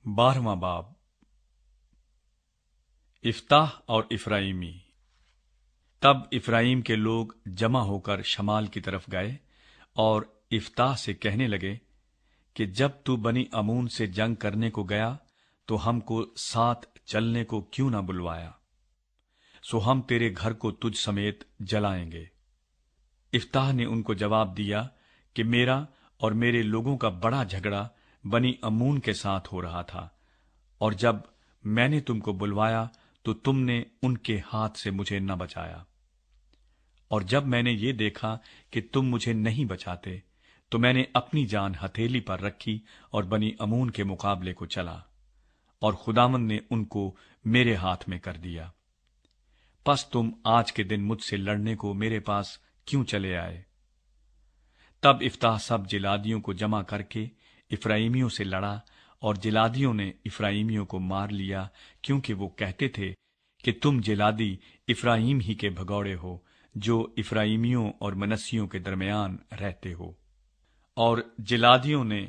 12واں باب افتاح اور افرائیمی۔ تب افرائیم کے لوگ جمع ہو کر شمال کی طرف گئے اور افتاح سے کہنے لگے کہ جب تو بنی امون سے جنگ کرنے کو گیا تو ہم کو ساتھ چلنے کو کیوں نہ بلوایا؟ سو ہم تیرے گھر کو تجھ سمیت جلائیں گے۔ افتاح نے ان کو جواب دیا کہ میرا اور میرے لوگوں کا بڑا جھگڑا بنی امون کے ساتھ ہو رہا تھا، اور جب میں نے تم کو بلوایا تو تم نے ان کے ہاتھ سے مجھے نہ بچایا، اور جب میں نے یہ دیکھا کہ تم مجھے نہیں بچاتے تو میں نے اپنی جان ہتھیلی پر رکھی اور بنی امون کے مقابلے کو چلا، اور خداوند نے ان کو میرے ہاتھ میں کر دیا۔ پس تم آج کے دن مجھ سے لڑنے کو میرے پاس کیوں چلے آئے؟ تب افتاح سب جلادیوں کو جمع کر کے افرائیمیوں سے لڑا، اور جلادیوں نے افرائیمیوں کو مار لیا، کیونکہ وہ کہتے تھے کہ تم جلادی افرائیم ہی کے بھگوڑے ہو جو افرائیمیوں اور منسیوں کے درمیان رہتے ہو۔ اور جلادیوں نے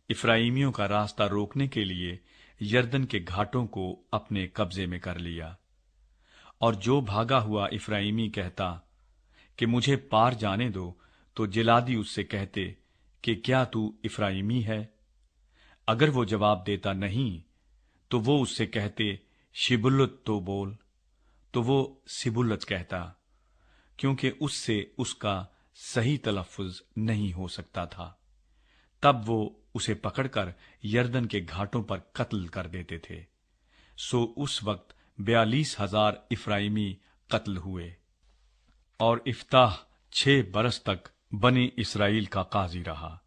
افرائیمیوں کا راستہ روکنے کے لیے یردن کے گھاٹوں کو اپنے قبضے میں کر لیا، اور جو بھاگا ہوا افرائیمی کہتا کہ مجھے پار جانے دو تو جلادی اس سے کہتے کہ کیا تو افرائیمی ہے؟ اگر وہ جواب دیتا نہیں تو وہ اس سے کہتے شبلت تو بول، تو وہ سبلت کہتا، کیونکہ اس سے اس کا صحیح تلفظ نہیں ہو سکتا تھا۔ تب وہ اسے پکڑ کر یردن کے گھاٹوں پر قتل کر دیتے تھے۔ سو اس وقت 42,000 افرائیمی قتل ہوئے۔ اور افتاح 6 برس تک بنی اسرائیل کا قاضی رہا۔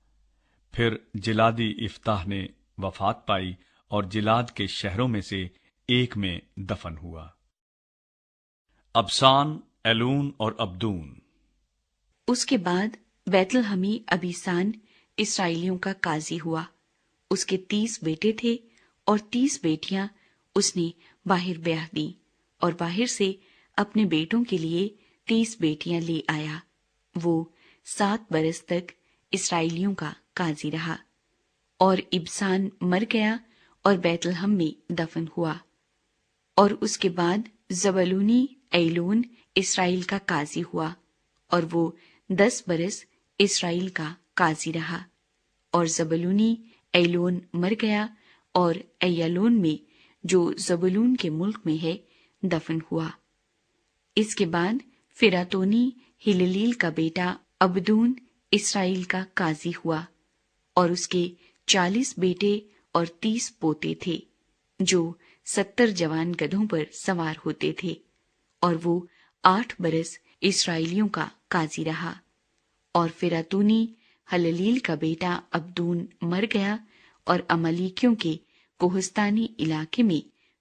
پھر جلادی افتاح نے وفات پائی اور جلاد کے شہروں میں سے ایک میں دفن ہوا۔ ابسان، ایلون اور ابدون۔ اس کے بعد بیت لحمی ابیسان اسرائیلیوں کا قاضی ہوا۔ اس کے 30 بیٹے تھے اور 30 بیٹیاں اس نے باہر بیاہ دیں، اور باہر سے اپنے بیٹوں کے لیے 30 بیٹیاں لے آیا۔ وہ 7 برس تک اسرائیلیوں کا قاضی رہا۔ اور ابسان مر گیا اور بیت لحم میں دفن ہوا۔ اور اس کے بعد زبلونی ایلون اسرائیل کا قاضی ہوا، اور وہ 10 برس اسرائیل کا قاضی رہا۔ اور زبلونی ایلون مر گیا اور ایالون میں جو زبلون کے ملک میں ہے دفن ہوا۔ اس کے بعد فراتونی ہللیل کا بیٹا ابدون اسرائیل کا قاضی ہوا، اور اس کے 40 بیٹے اور 30 پوتے تھے، جو 70 جوان گدھوں پر سوار ہوتے تھے۔ اور وہ 8 برس اسرائیلیوں کا قاضی رہا۔ اور فراتونی ہللیل کا بیٹا ابدون مر گیا اور امالیکیوں کے کوہستانی علاقے میں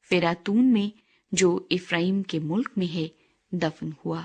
فراتون میں جو افرائیم کے ملک میں ہے دفن ہوا۔